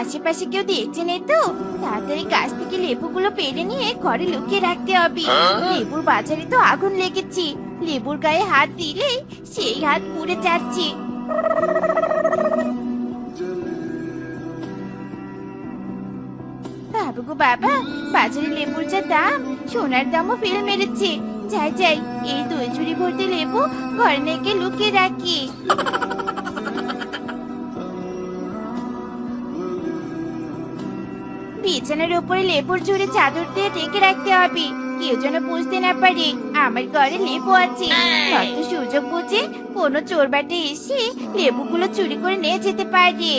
আশেপাশে কেউ দেখছে নেই তো? তাড়াতাড়ি গাছ থেকে লেবুগুলো পেড়ে নিয়ে ঘরে লুকিয়ে রাখতে হবে। লেবুর বাজারে তো আগুন লেগেছে, লেবুর গায়ে হাত দিলেই সেই হাত পুড়ে যাচ্ছে। বাবু গো বাবা, বাজারে লেবুর যা দাম, সোনার দামও ফেল মেরেছে। যাই যাই, এই 2 ঝুড়ি ভর্তি লেবু ঘরে নিয়ে লুকিয়ে রাখি। বিছানার উপরে লেবুর ঝুড়ি চাদর দিয়ে ঢেকে রাখতে হবে, কেউ যেন বুঝতে না পারে আমার ঘরে লেবু আছে। নয়তো সুযোগ বুঝে কোনো চোরবাটে এসে লেবুগুলো চুরি করে নিয়ে যেতে পারে।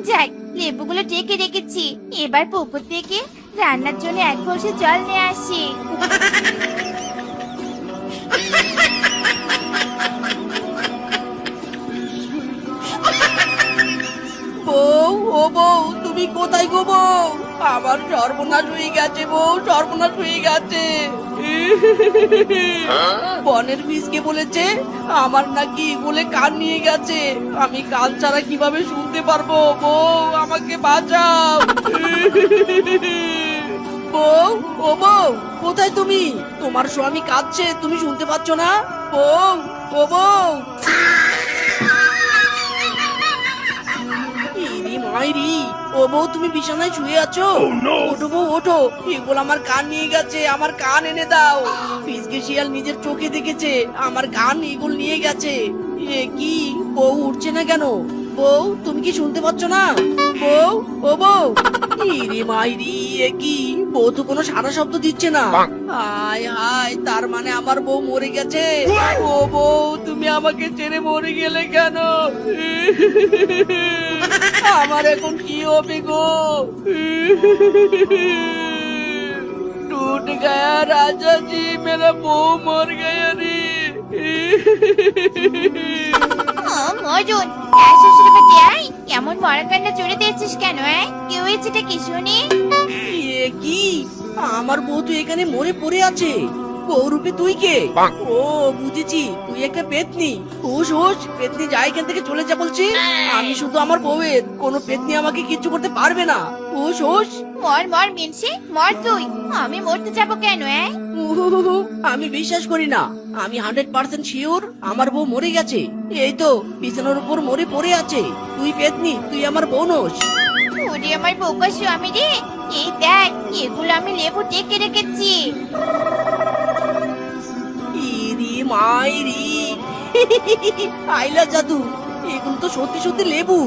যাই, লেবুগুলো ঢেকে রেখেছি, এবার পুকুর থেকে রান্নার জন্য 1 কলসি জল নিয়ে আসি। বউ, ও বউ, তুমি কোথায় গো বউ? আমার সর্বনাশ হয়ে গেছে বউ, সর্বনাশ হয়ে গেছে। বনের বীজকে বলেছে আমার নাকি বলে কান নিয়ে গেছে। আমি কান ছাড়া কিভাবে শুনতে পারবো? বউ, আমাকে বাঁচাও। বউ, ও বউ, কোথায় তুমি? তোমার স্বামী কাঁদছে, তুমি শুনতে পাচ্ছ না? বউ, ও বউ। ইরি মাইরি, ও বউ, তুমি বিছানায় শুয়ে আছো? ওঠো বউ, ওঠো, এগুলো আমার কান নিয়ে গেছে, আমার কান এনে দাও। ফিসকে শিয়াল নিজের চোখে দেখেছে আমার কান এগুলো নিয়ে গেছে। এ কি, বউ উঠছে না কেন? বউ, তুমি কি শুনতে পাচ্ছ না? বউ, ও বউ। ইরি মাইরি, এ কি, বউ তো কোনো সারা শব্দ দিচ্ছে না। হায় হায়, তার মানে আমার বউ মরে গেছে। ও বউ, তুমি আমাকে ছেড়ে মরে গেলে কেন? আমার এখন কি হবে গো? टूट गया राजा जी, मेरा बहू मर गया रे। মজন, শ্বশুর বাড়ি আই, এমন মরা কান্না জুড়ে দিয়েছিস কেন? কি হয়েছেটা কি শুনি? এ কি, আমার বউ তো এখানে মরে পড়ে আছে। বউ রূপে তুই কে? ও, বুঝেছি, তুই একটা পেতনি। হুশ হুশ, পেতনি যা, এখান থেকে চলে যা বলছি। আমি শুধু আমার বউয়ের, কোনো পেতনি আমাকে কিচ্ছু করতে পারবে না। হুশ হুশ। মর মর মিনসি, মর তুই। আমি মরতে যাব কেন? উহুহুহু, আমি বিশ্বাস করি না। আমি 100% শিওর আমার বউ মরে গেছে। এই তো বিছানার উপর মরে পড়ে আছে। তুই পেতনি, তুই আমার বউ নোস। ওরে আমার বোকা স্বামী রে, এই দেখ, এগুলো আমি লেবু ঢেকে রেখেছি। ইরি মাইরি, আইলা জাদু, এগুলো তো সত্যি সত্যি লেবু।